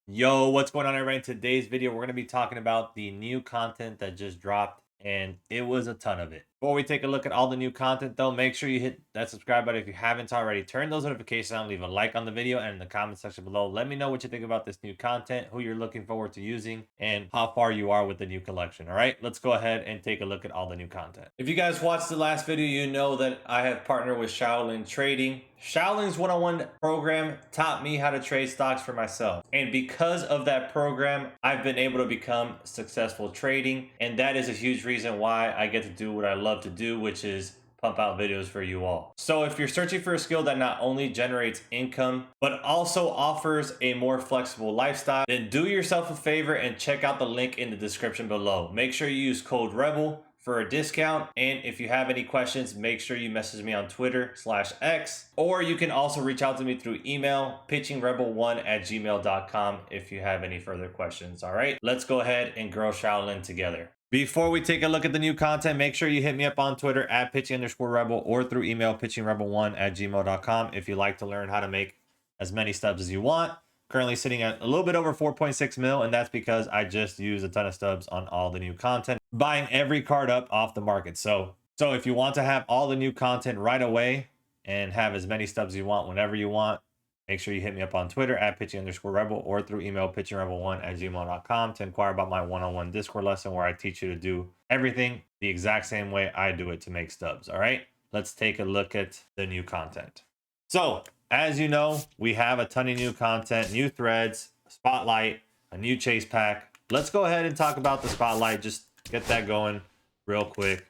Yo, what's going on, everybody? In today's video, we're going to be talking about the new content that just dropped, and it was a ton of it. Before we take a look at all the new content, though, make sure you hit that subscribe button if you haven't already. Turn those notifications on, leave a like on the video, and in the comment section below, let me know what you think about this new content, who you're looking forward to using, and how far you are with the new collection. All right, let's go ahead and take a look at all the new content. If you guys watched the last video, you know that I have partnered with Shaolin Trading. Shaolin's one-on-one program taught me how to trade stocks for myself. And because of that program, I've been able to become successful trading. And that is a huge reason why I get to do what I love to do, which is pump out videos for you all. So if you're searching for a skill that not only generates income, but also offers a more flexible lifestyle, then do yourself a favor and check out the link in the description below. Make sure you use code REBEL for a discount. And if you have any questions, make sure you message me on Twitter/X, or you can also reach out to me through email, pitchingrebel1@gmail.com, if you have any further questions. All right, let's go ahead and grow Shaolin together. Before we take a look at the new content, make sure you hit me up on Twitter @pitching_rebel or through email pitchingrebel1@gmail.com if you like to learn how to make as many stubs as you want. Currently sitting at a little bit over 4.6 mil, and that's because I just use a ton of stubs on all the new content, buying every card up off the market. So if you want to have all the new content right away and have as many stubs as you want whenever you want, make sure you hit me up on Twitter @pitching_rebel or through email pitchingrebel1@gmail.com to inquire about my one-on-one Discord lesson where I teach you to do everything the exact same way I do it to make stubs. All right, let's take a look at the new content. So as you know, we have a ton of new content, new threads, spotlight, a new chase pack. Let's go ahead and talk about the spotlight. Just get that going real quick,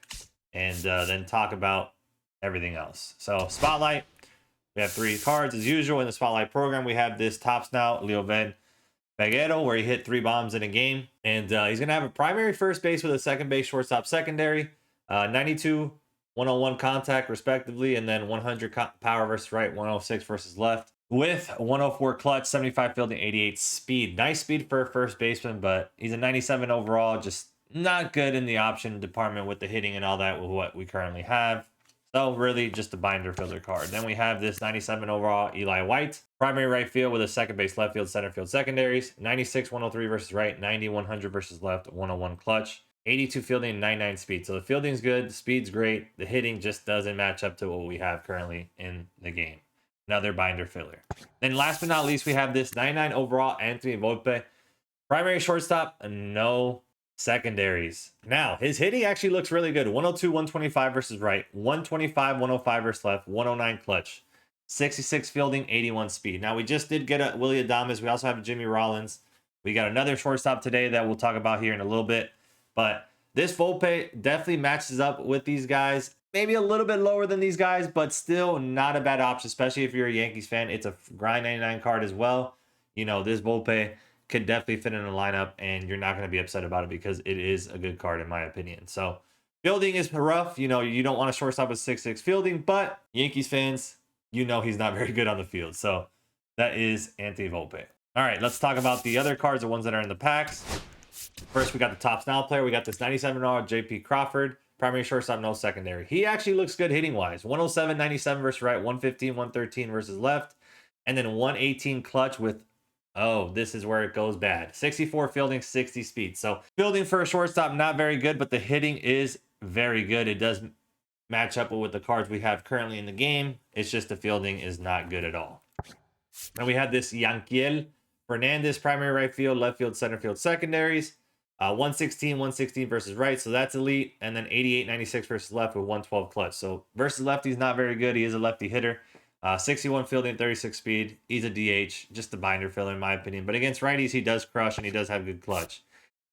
and then talk about everything else. So spotlight, we have 3 cards as usual in the spotlight program. We have this top snout, Leoven Peguero, where he hit 3 bombs in a game. And he's going to have a primary first base with a second base shortstop secondary, 92 101 contact respectively, and then 100 power versus right, 106 versus left, with 104 clutch, 75 fielding, 88 speed. Nice speed for a first baseman, but he's a 97 overall, just not good in the option department with the hitting and all that with what we currently have. So really just a binder filler card. Then we have this 97 overall Eli White, primary right field with a second base, left field, center field secondaries, 96 103 versus right, 90 100 versus left, 101 clutch, 82 fielding, 99 speed. So the fielding's good, the speed's great, the hitting just doesn't match up to what we have currently in the game. Another binder filler. Then last but not least, we have this 99 overall Anthony Volpe, primary shortstop, no secondaries. Now his hitting actually looks really good. 102 125 versus right, 125 105 versus left, 109 clutch, 66 fielding, 81 speed. Now we just did get a Willie Adames. We also have a Jimmy Rollins. We got another shortstop today that we'll talk about here in a little bit. But this Volpe definitely matches up with these guys. Maybe a little bit lower than these guys, but still not a bad option, especially if you're a Yankees fan. It's a grind 99 card as well. You know, this Volpe could definitely fit in a lineup, and you're not going to be upset about it because it is a good card in my opinion. So fielding is rough. You know, you don't want a shortstop with 6'6" fielding, but Yankees fans, you know he's not very good on the field. So that is Anthony Volpe. All right, let's talk about the other cards, the ones that are in the packs. First, we got the top snout player. We got this 97 JP Crawford, primary shortstop, no secondary. He actually looks good hitting wise. 107 97 versus right, 115 113 versus left, and then 118 clutch with, oh, this is where it goes bad, 64 fielding, 60 speed. So fielding for a shortstop, not very good, but the hitting is very good. It does match up with the cards we have currently in the game. It's just the fielding is not good at all. And we have this Yanquiel Fernandez, primary right field, left field, center field secondaries. 116 116 versus right, so that's elite. And then 88 96 versus left with 112 clutch. So versus lefty, he's not very good. He is a lefty hitter. 61 fielding, 36 speed. He's a DH, just a binder filler in my opinion. But against righties, he does crush and he does have good clutch.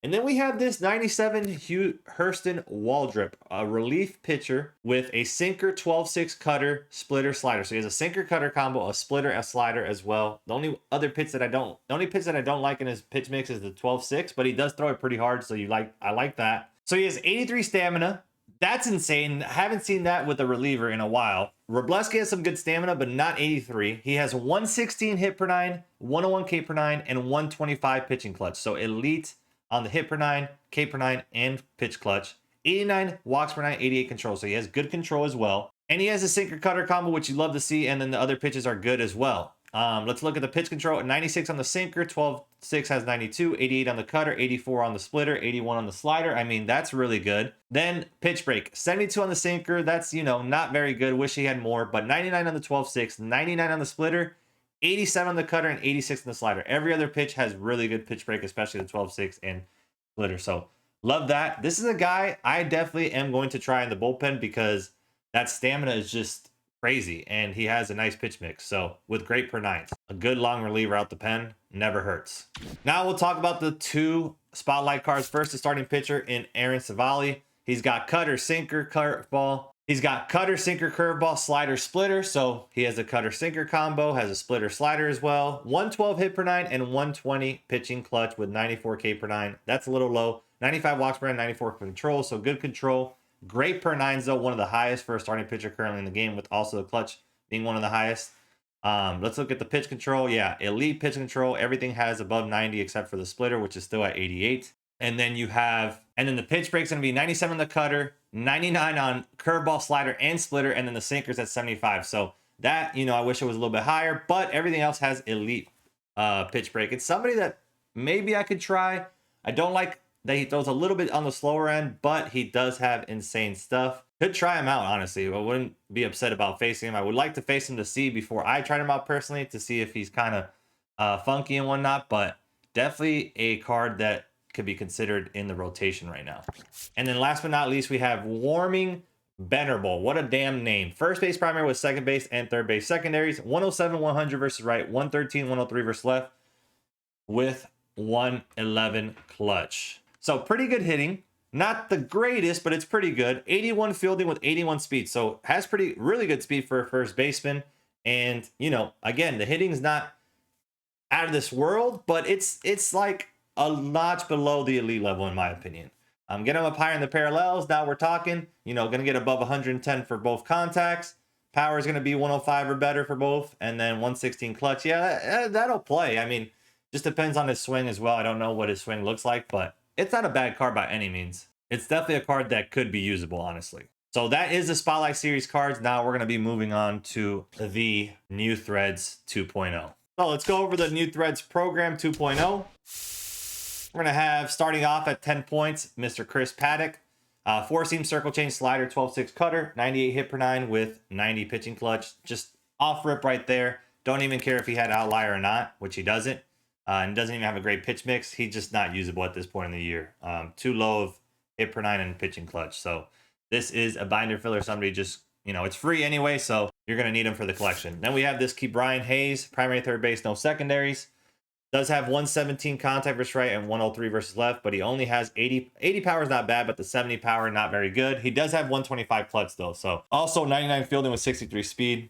And then we have this 97 Hugh Hurston Waldrop, a relief pitcher with a sinker, 12-6 cutter, splitter, slider. So he has a sinker cutter combo, a splitter, a slider as well. The only pitch that I don't like in his pitch mix is the 12-6, but he does throw it pretty hard, so I like that. So he has 83 stamina. That's insane. I haven't seen that with a reliever in a while. Robleski has some good stamina, but not 83. He has 116 hit per 9, 101 K per 9, and 125 pitching clutch. So elite on the hit per 9, K per 9, and pitch clutch. 89 walks per 9, 88 control. So he has good control as well. And he has a sinker cutter combo, which you love to see. And then the other pitches are good as well. Let's look at the pitch control. 96 on the sinker, 12.6 has 92, 88 on the cutter, 84 on the splitter, 81 on the slider. I mean, that's really good. Then pitch break, 72 on the sinker. That's, you know, not very good. Wish he had more, but 99 on the 12.6, 99 on the splitter, 87 on the cutter, and 86 on the slider. Every other pitch has really good pitch break, especially the 12.6 and splitter. So love that. This is a guy I definitely am going to try in the bullpen because that stamina is just crazy, and he has a nice pitch mix. So with great per nines, a good long reliever out the pen never hurts. Now we'll talk about the two spotlight cards. First, the starting pitcher in Aaron Savali. He's got cutter, sinker, curveball. He's got cutter, sinker, curveball, slider, splitter. So he has a cutter sinker combo, has a splitter slider as well. 112 hit per nine and 120 pitching clutch with 94K per nine. That's a little low. 95 walks per nine, 94 control. So good control. Great per nines though, one of the highest for a starting pitcher currently in the game, with also the clutch being one of the highest. Let's look at the pitch control. Yeah, elite pitch control. Everything has above 90 except for the splitter, which is still at 88. And then the pitch break's gonna be 97 on the cutter, 99 on curveball, slider, and splitter, and then the sinker's at 75. So that, you know, I wish it was a little bit higher, but everything else has elite pitch break. It's somebody that maybe I could try. I don't like that he throws a little bit on the slower end, but he does have insane stuff. Could try him out, honestly. I wouldn't be upset about facing him. I would like to face him to see before I tried him out personally to see if he's kind of funky and whatnot, but definitely a card that could be considered in the rotation right now. And then last but not least, we have Warming Venerable. What a damn name. First base primary with second base and third base secondaries. 107, 100 versus right. 113, 103 versus left with 111 clutch. So pretty good hitting. Not the greatest, but it's pretty good. 81 fielding with 81 speed. So has really good speed for a first baseman. And, you know, again, the hitting's not out of this world, but it's like a notch below the elite level, in my opinion. Get him up higher in the parallels. Now we're talking, you know, going to get above 110 for both contacts. Power is going to be 105 or better for both. And then 116 clutch. Yeah, that'll play. I mean, just depends on his swing as well. I don't know what his swing looks like, but it's not a bad card by any means. It's definitely a card that could be usable, honestly. So that is the Spotlight Series cards. Now we're going to be moving on to the New Threads 2.0. So let's go over the New Threads program 2.0. We're going to have, starting off at 10 points, Mr. Chris Paddock. Four-seam circle change slider, 12.6 cutter, 98 hit per nine with 90 pitching clutch. Just off rip right there. Don't even care if he had outlier or not, which he doesn't. And doesn't even have a great pitch mix. He's just not usable at this point in the year. Too low of hit per nine and pitching clutch. So this is a binder filler. Somebody just, you know, it's free anyway, so you're going to need him for the collection. Then we have this Brian Hayes, primary third base, no secondaries. Does have 117 contact versus right and 103 versus left, but he only has 80. 80 power is not bad, but the 70 power, not very good. He does have 125 clutch though. So also 99 fielding with 63 speed.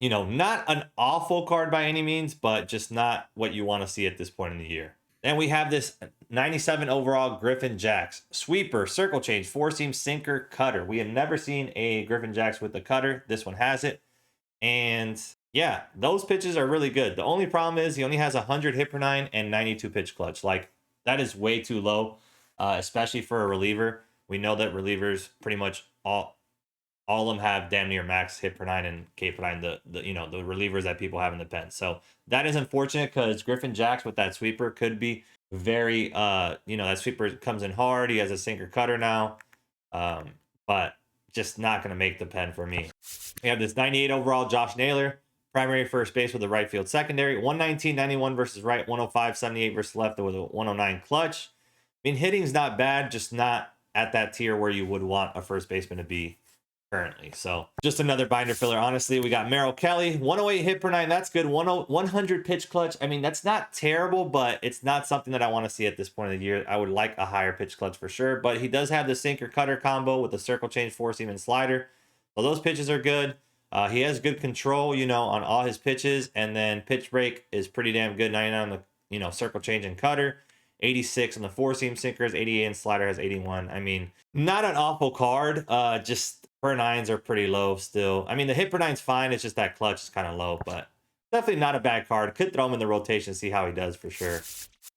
You know, not an awful card by any means, but just not what you want to see at this point in the year. Then we have this 97 overall Griffin Jacks. Sweeper, circle change, four-seam sinker, cutter. We have never seen a Griffin Jacks with the cutter. This one has it. And yeah, those pitches are really good. The only problem is he only has 100 hit per nine and 92 pitch clutch. Like, that is way too low, especially for a reliever. We know that relievers pretty much all of them have damn near max hit per nine and K per nine, the you know, the relievers that people have in the pen. So that is unfortunate because Griffin Jacks with that sweeper could be very, you know, that sweeper comes in hard. He has a sinker cutter now, but just not going to make the pen for me. We have this 98 overall Josh Naylor, primary first base with a right field secondary, 119, 91 versus right, 105, 78 versus left with a 109 clutch. I mean, hitting's not bad, just not at that tier where you would want a first baseman to be currently. So just another binder filler. Honestly, we got Merrill Kelly, 108 hit per nine. That's good. 100 pitch clutch. I mean, that's not terrible, but it's not something that I want to see at this point of the year. I would like a higher pitch clutch for sure, but he does have the sinker cutter combo with the circle change, four seam, and slider. So those pitches are good. He has good control, you know, on all his pitches, and then pitch break is pretty damn good. 99 on the, you know, circle change and cutter, 86 on the four seam sinkers, 88 and slider has 81. I mean, not an awful card. Just per nines are pretty low still. I mean, the hit per nine's fine. It's just that clutch is kind of low, but definitely not a bad card. Could throw him in the rotation, see how he does for sure.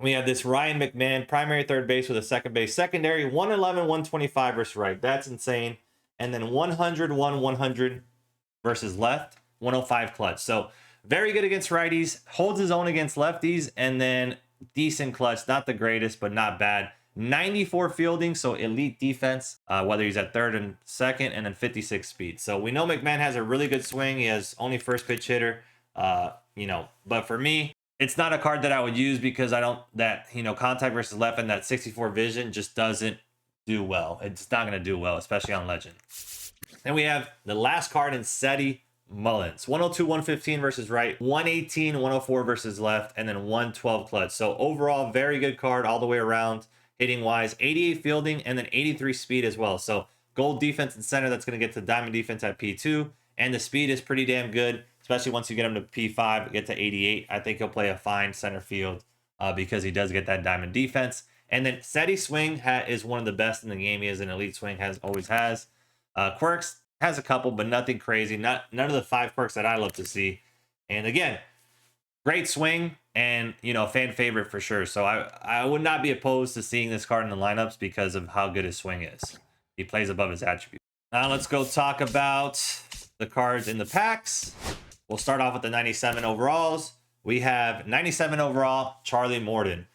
We have this Ryan McMahon, primary third base with a second base secondary, 111, 125 versus right. That's insane. and then 100, 100 versus left, 105 clutch. So very good against righties, holds his own against lefties, and then decent clutch. Not the greatest, but not bad. 94 fielding, so elite defense, whether he's at third and second, and then 56 speed. So we know McMahon has a really good swing. He has only first pitch hitter, but for me, it's not a card that I would use because I don't, contact versus left and that 64 vision just doesn't do well. It's not going to do well, especially on Legend. Then we have the last card in SETI, Mullins. 102, 115 versus right, 118, 104 versus left, and then 112 clutch. So overall, very good card all the way around, hitting wise, 88 fielding, and then 83 speed as well. So gold defense and center, that's going to get to diamond defense at P2, and the speed is pretty damn good, especially once you get him to P5, get to 88. I think he'll play a fine center field because he does get that diamond defense. And then SETI swing is one of the best in the game. He is an elite swing, always has. Quirks has a couple, but nothing crazy. None of the 5 quirks that I love to see. And again, great swing and, fan favorite for sure. So I would not be opposed to seeing this card in the lineups because of how good his swing is. He plays above his attribute. Now let's go talk about the cards in the packs. We'll start off with the 97 overalls. We have 97 overall, Charlie Morton.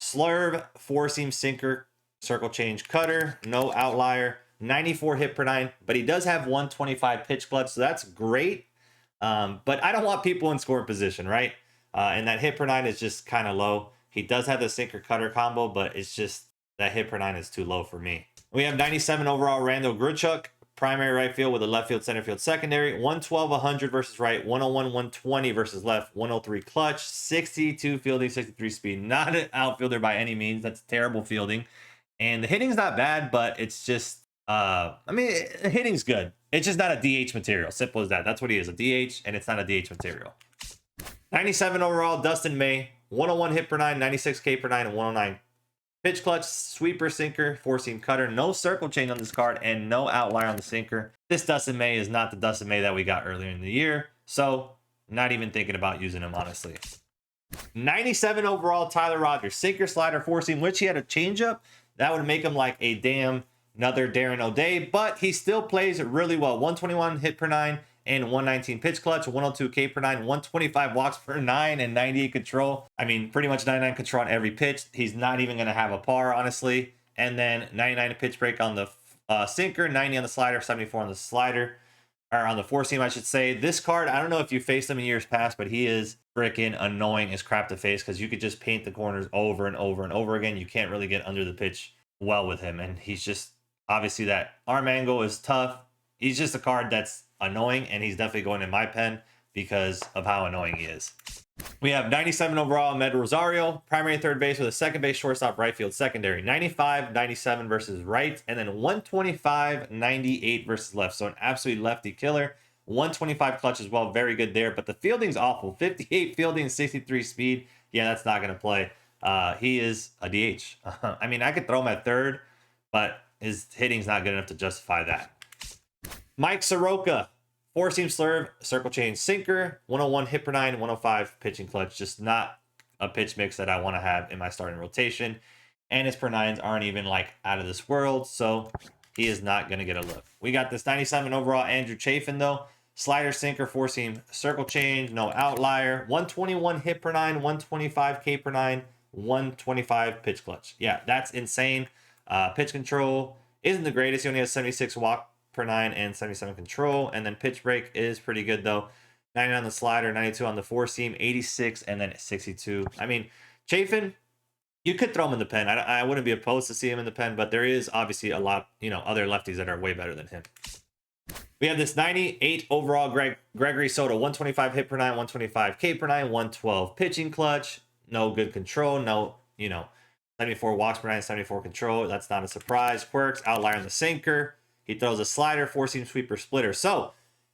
Slurve, 4-seam sinker, circle change cutter, no outlier, 94 hit per 9, but he does have 125 pitch clutch, so that's great. But I don't want people in scoring position, right? And that hit per 9 is just kind of low. He does have the sinker cutter combo, but it's just that hit per 9 is too low for me. We have 97 overall Randall Grichuk, primary right field with a left field, center field, secondary. 112, 100 versus right, 101, 120 versus left, 103 clutch, 62 fielding, 63 speed. Not an outfielder by any means. That's terrible fielding. And the hitting's not bad, but it's just, hitting's good. It's just not a DH material. Simple as that. That's what he is, a DH, and it's not a DH material. 97 overall, Dustin May. 101 hit per 9, 96 K per 9, and 109 pitch clutch, sweeper, sinker, 4-seam cutter. No circle change on this card and no outlier on the sinker. This Dustin May is not the Dustin May that we got earlier in the year. So not even thinking about using him, honestly. 97 overall, Tyler Rogers. Sinker, slider, 4-seam, which he had a changeup. That would make him like a damn another Darren O'Day, but he still plays really well. 121 hit per 9 and 119 pitch clutch, 102 K per 9, 125 walks per 9, and 98 control. I mean, pretty much 99 control on every pitch. He's not even going to have a par, honestly. And then 99 pitch break on the sinker, 90 on the slider, 74 on the slider, or on the 4-seam, I should say. This card, I don't know if you faced him in years past, but he is freaking annoying as crap to face because you could just paint the corners over and over and over again. You can't really get under the pitch well with him, and he's just, obviously that arm angle is tough. He's just a card that's annoying, and he's definitely going in my pen because of how annoying he is. We have 97 overall, Med Rosario, primary third base with a second base, shortstop, right field, secondary. 95, 97 versus right, and then 125, 98 versus left. So an absolute lefty killer. 125 clutch as well, very good there, but the fielding's awful. 58 fielding, 63 speed. Yeah, that's not going to play. He is a DH. I mean, I could throw him at third, but his hitting's not good enough to justify that. Mike Soroka, 4-seam slurve, circle change sinker, 101 hit per 9, 105 pitching clutch. Just not a pitch mix that I want to have in my starting rotation. And his per 9s aren't even like out of this world, so he is not going to get a look. We got this 97 overall Andrew Chafin though. Slider, sinker, 4-seam circle change, no outlier. 121 hit per 9, 125 K per 9, 125 pitch clutch. Yeah, that's insane. Pitch control isn't the greatest. He only has 76 walk per 9 and 77 control. And then pitch break is pretty good though. 90 on the slider, 92 on the 4-seam, 86, and then 62. I mean, Chafin, you could throw him in the pen. I wouldn't be opposed to see him in the pen, but there is obviously a lot, other lefties that are way better than him. We have this 98 overall Gregory Soto, 125 hit per 9, 125 K per 9, 112 pitching clutch, no good control, no, 74 walks per 9, 74 control. That's not a surprise. Quirks, outlier on the sinker. He throws a slider, 4-seam sweeper, splitter. So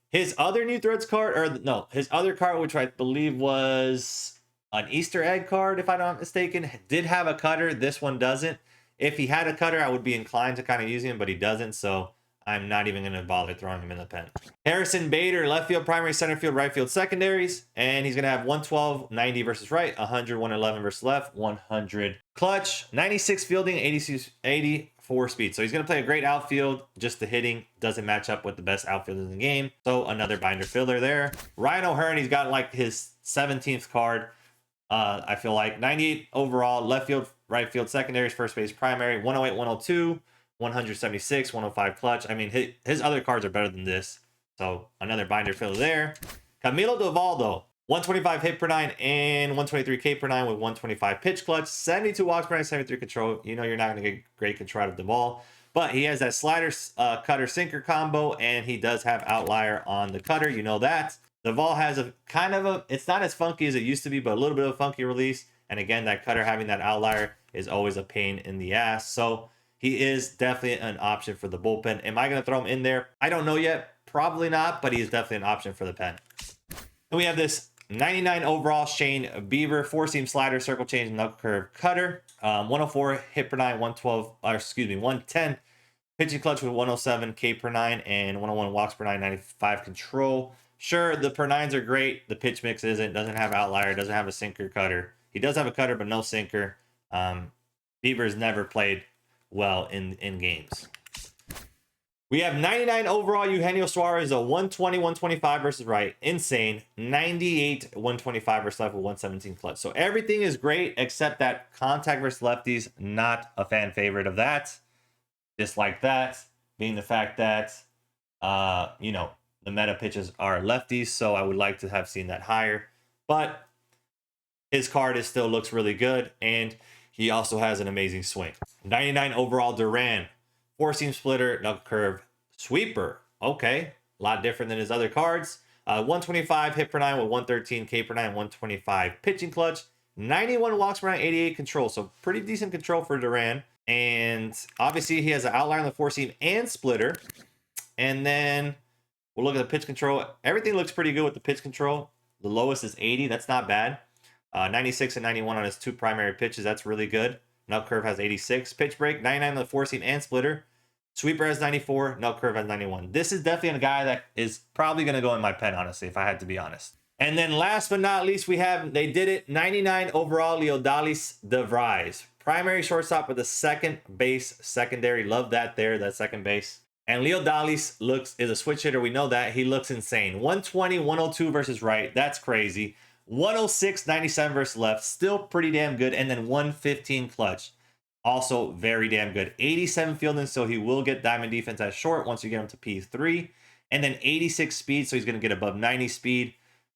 his other new Threads card, his other card, which I believe was an Easter egg card, if I'm not mistaken, did have a cutter. This one doesn't. If he had a cutter, I would be inclined to kind of use him, but he doesn't. So I'm not even going to bother throwing him in the pen. Harrison Bader, left field, primary, center field, right field, secondaries. And he's going to have 112, 90 versus right, 100, 111 versus left, 100 clutch, 96 fielding, 84 4 speed. So he's going to play a great outfield. Just the hitting doesn't match up with the best outfielders in the game. So another binder filler there. Ryan O'Hearn, he's got like his 17th card. I feel like 98 overall, left field, right field, secondaries, first base, primary, 108, 102, 176, 105 clutch. I mean, his other cards are better than this. So another binder filler there. Camilo Dovaldo, 125 hit per 9 and 123 K per 9 with 125 pitch clutch, 72 walks per 9, 73 control. You know you're not going to get great control out of the ball, but he has that slider, cutter, sinker combo, and he does have outlier on the cutter. You know that. The ball has a kind of a, it's not as funky as it used to be, but a little bit of a funky release. And again, that cutter having that outlier is always a pain in the ass. So he is definitely an option for the bullpen. Am I going to throw him in there? I don't know yet. Probably not, but he's definitely an option for the pen. And we have this 99 overall Shane Bieber, 4-seam slider, circle change, knuckle curve cutter. 104 hit per 9, 110 pitching clutch with 107 K per 9 and 101 walks per 9, 95 control. Sure, the per 9s are great. The pitch mix doesn't have outlier, doesn't have a sinker cutter. He does have a cutter, but no sinker. Bieber's never played well in games. We have 99 overall Eugenio Suarez, a 120, 125 versus right. Insane. 98, 125 versus left with 117 clutch. So everything is great except that contact versus lefties. Not a fan favorite of that. Just like that, being the fact that, you know, the meta pitches are lefties, so I would like to have seen that higher. But his card still looks really good, and he also has an amazing swing. 99 overall Duran, 4-seam splitter, knuckle curve, sweeper. Okay, a lot different than his other cards. 125 hit per 9 with 113 K per 9, 125 pitching clutch, 91 walks per 9, 88 control. So pretty decent control for Duran. And obviously he has an outlier on the 4-seam and splitter. And then we'll look at the pitch control. Everything looks pretty good with the pitch control. The lowest is 80. That's not bad. 96 and 91 on his 2 primary pitches. That's really good. Knuckle curve has 86. Pitch break, 99 on the 4-seam and splitter. Sweeper has 94. Knuckle curve has 91. This is definitely a guy that is probably going to go in my pen, honestly, if I had to be honest. And then last but not least, we have, they did it, 99 overall Leodalis De Vries. Primary shortstop with the second base secondary. Love that there, that second base. And Leodalis is a switch hitter. We know that. He looks insane. 120, 102 versus right. That's crazy. 106, 97 versus left. Still pretty damn good. And then 115 clutch. Also very damn good. 87 fielding, so he will get diamond defense at short once you get him to P3. And then 86 speed, so he's going to get above 90 speed.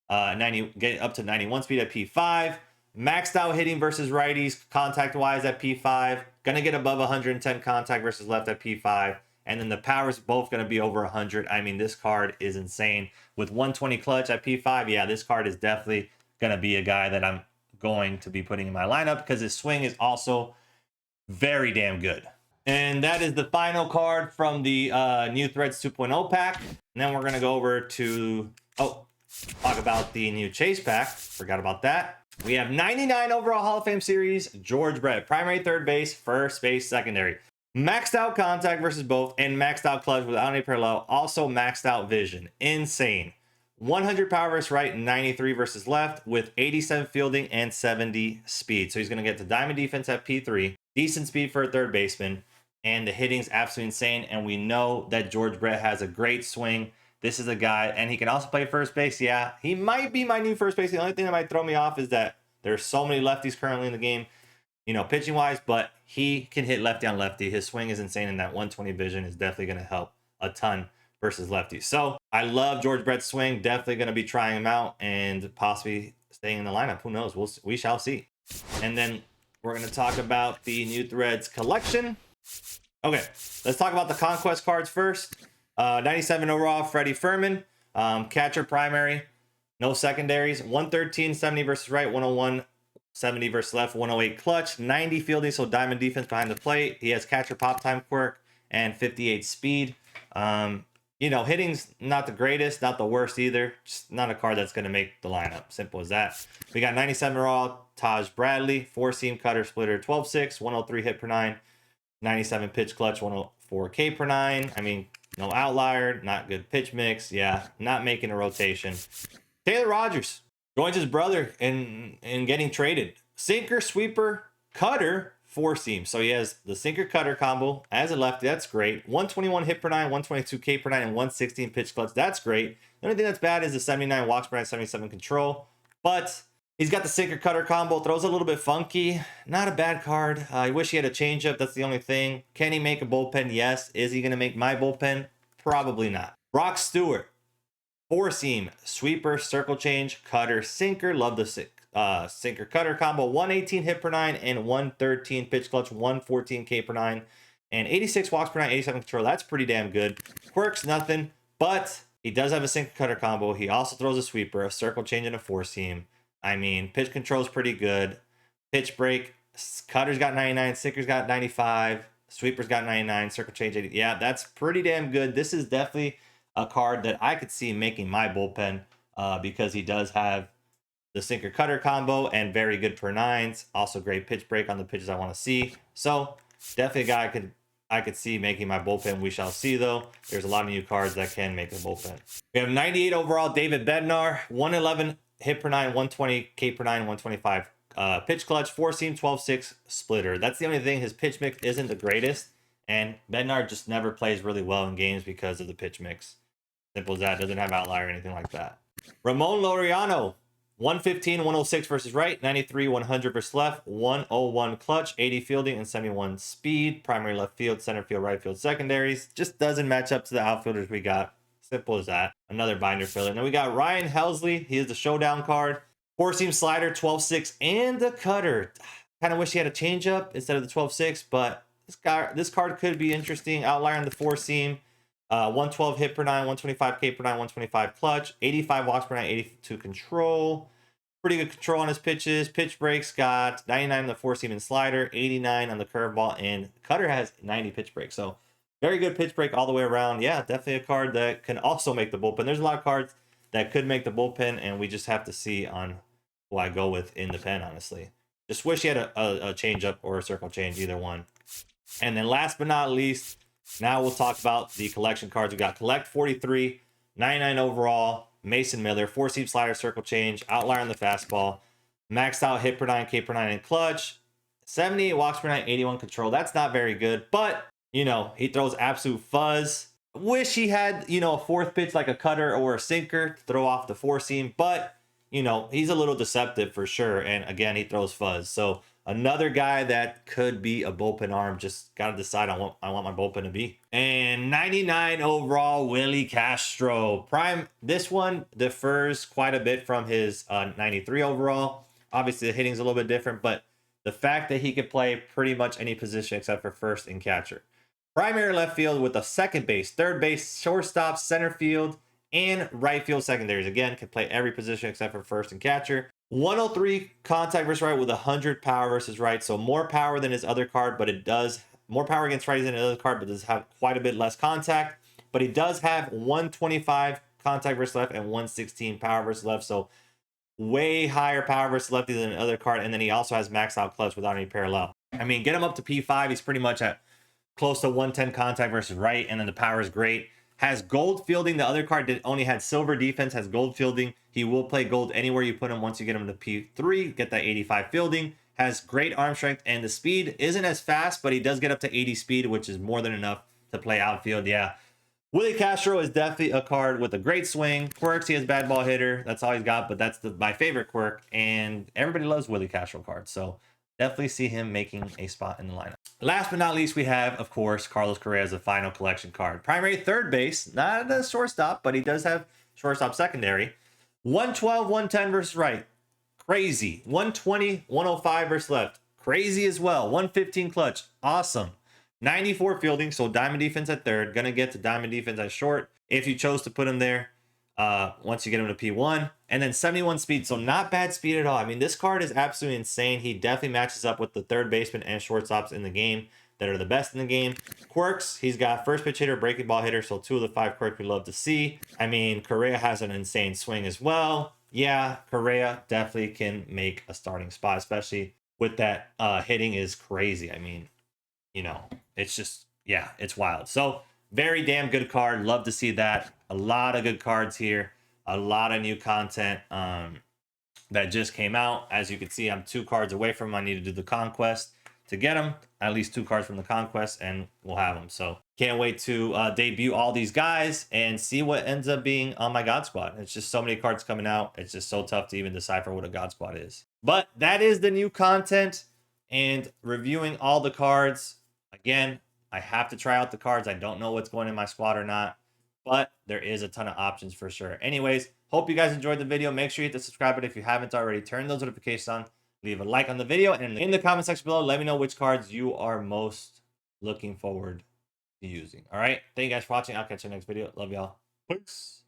Get up to 91 speed at P5. Maxed out hitting versus righties, contact-wise at P5. Going to get above 110 contact versus left at P5. And then the power is both going to be over 100. I mean, this card is insane. With 120 clutch at P5, yeah, this card is definitely going to be a guy that I'm going to be putting in my lineup because his swing is also very damn good. And that is the final card from the new Threads 2.0 pack. And then we're going to go over to, talk about the new Chase pack. Forgot about that. We have 99 overall Hall of Fame series, George Brett. Primary, third base, first base, secondary. Maxed out contact versus both, and maxed out clutch without any parallel. Also maxed out vision. Insane. 100 power versus right, 93 versus left, with 87 fielding and 70 speed. So he's going to get the diamond defense at P3. Decent speed for a third baseman. And the hitting's absolutely insane. And we know that George Brett has a great swing. This is a guy, and he can also play first base. Yeah, he might be my new first base. The only thing that might throw me off is that there's so many lefties currently in the game, you know, pitching wise, but he can hit lefty on lefty. His swing is insane, and that 120 vision is definitely going to help a ton versus lefties. So I love George Brett's swing. Definitely going to be trying him out and possibly staying in the lineup. Who knows? We shall see. And then we're going to talk about the new Threads collection. Okay, let's talk about the Conquest cards first. 97 overall, Freddie Furman. Catcher primary, no secondaries. 113, 70 versus right, 101, 70 versus left, 108 clutch, 90 fielding, so diamond defense behind the plate. He has catcher pop time quirk and 58 speed. You know, hitting's not the greatest, not the worst either. Just not a card that's going to make the lineup. Simple as that. We got 97 overall, Taj Bradley. 4-seam cutter splitter, 12-6, 103 hit per 9, 97 pitch clutch, 104 K per 9. I mean, no outlier, not good pitch mix. Yeah, not making a rotation. Taylor Rogers joins his brother in getting traded. Sinker, sweeper, cutter, four seam. So he has the sinker cutter combo as a lefty. That's great. 121 hit per nine, 122 K per nine, and 116 pitch clutch. That's great. The only thing that's bad is the 79 walks per nine, 77 control. But he's got the sinker cutter combo. Throws a little bit funky. Not a bad card. I wish he had a changeup. That's the only thing. Can he make a bullpen? Yes. Is he going to make my bullpen? Probably not. Brock Stewart. Four seam, sweeper, circle change, cutter, sinker. Love the sinker cutter combo. 118 hit per nine and 113 pitch clutch, 114 K per nine, and 86 walks per nine, 87 control. That's pretty damn good. Quirks, nothing, but he does have a sinker cutter combo. He also throws a sweeper, a circle change, and a four seam. I mean, pitch control is pretty good. Pitch break, cutter's got 99, sinker's got 95, sweeper's got 99, circle change 80. Yeah, that's pretty damn good. This is definitely a card that I could see making my bullpen because he does have the sinker cutter combo and very good per nines. Also great pitch break on the pitches I want to see. So definitely a guy I could see making my bullpen. We shall see though. There's a lot of new cards that can make a bullpen. We have 98 overall David Bednar, 111 hit per nine, 120 K per nine, 125 pitch clutch, four seam, 12-6 splitter. That's the only thing. His pitch mix isn't the greatest, and Bednar just never plays really well in games because of the pitch mix. Simple as that. Doesn't have outlier or anything like that. Ramon Laureano, 115, 106 versus right, 93, 100 versus left, 101 clutch, 80 fielding, and 71 speed. Primary left field, center field, right field, secondaries. Just doesn't match up to the outfielders we got. Simple as that. Another binder filler. And then we got Ryan Helsley. He is the showdown card. Four seam slider, 12-6, and the cutter. Kind of wish he had a changeup instead of the 12-6, but this card could be interesting. Outlier on the four seam. 112 hit per nine, 125 K per nine, 125 clutch, 85 walks per nine, 82 control. Pretty good control on his pitches. Pitch breaks got 99 on the four seam and slider, 89 on the curveball, and cutter has 90 pitch breaks. So very good pitch break all the way around. Yeah, definitely a card that can also make the bullpen. There's a lot of cards that could make the bullpen, and we just have to see on who I go with in the pen, honestly. Just wish he had a change up or a circle change, either one. And then last but not least, now we'll talk about the collection cards. We got Collect 43, 99 overall, Mason Miller, four seam slider, circle change, outlier on the fastball, maxed out hit per nine, K per nine, and clutch, 78 walks per nine, 81 control. That's not very good, but you know, he throws absolute fuzz. Wish he had, you know, a fourth pitch like a cutter or a sinker to throw off the four seam, but you know, he's a little deceptive for sure. And again, he throws fuzz. So another guy that could be a bullpen arm. Just got to decide on what I want my bullpen to be. And 99 overall, Willie Castro. Prime, this one differs quite a bit from his 93 overall. Obviously, the hitting's a little bit different, but the fact that he could play pretty much any position except for first and catcher. Primary left field with a second base, third base, shortstop, center field, and right field secondaries. Again, can play every position except for first and catcher. 103 contact versus right with 100 power versus right. So more power than his other card, but it does more power against righties than his other card, but does have quite a bit less contact. But he does have 125 contact versus left and 116 power versus left. So way higher power versus lefty than the other card. And then he also has max out clutch without any parallel. I mean, get him up to P5. He's pretty much at close to 110 contact versus right. And then the power is great. Has gold fielding. The other card only had silver defense, has gold fielding. He will play gold anywhere you put him once you get him to P3. Get that 85 fielding. Has great arm strength, and the speed isn't as fast, but he does get up to 80 speed, which is more than enough to play outfield. Yeah. Willie Castro is definitely a card with a great swing. Quirks, he has bad ball hitter. That's all he's got, but that's my favorite quirk, and everybody loves Willie Castro cards. So definitely see him making a spot in the lineup. Last but not least, we have, of course, Carlos Correa as a final collection card. Primary third base, not a shortstop, but he does have shortstop secondary. 112, 110 versus right. Crazy. 120, 105 versus left. Crazy as well. 115 clutch. Awesome. 94 fielding, so diamond defense at third. Gonna get to diamond defense at short if you chose to put him there once you get him to P1. And then 71 speed, so not bad speed at all. I mean, this card is absolutely insane. He definitely matches up with the third baseman and shortstops in the game that are the best in the game. Quirks, he's got first pitch hitter, breaking ball hitter, so 2 of the 5 quirks we love to see. I mean, Correa has an insane swing as well. Yeah, Correa definitely can make a starting spot, especially with that hitting is crazy. I mean, you know, it's just, yeah, it's wild. So very damn good card. Love to see that. A lot of good cards here. A lot of new content that just came out. As you can see, I'm 2 cards away from I need to do the conquest. to get them. At least 2 cards from the Conquest, and we'll have them. So can't wait to debut all these guys and see what ends up being on my God Squad. It's just so many cards coming out. It's just so tough to even decipher what a God Squad is. But that is the new content and reviewing all the cards. Again, I have to try out the cards. I don't know what's going in my squad or not, but there is a ton of options for sure. Anyways, hope you guys enjoyed the video. Make sure you hit the subscribe button if you haven't already. Turn those notifications on. Leave a like on the video. And in the comment section below, let me know which cards you are most looking forward to using. All right. Thank you guys for watching. I'll catch you next video. Love y'all. Peace.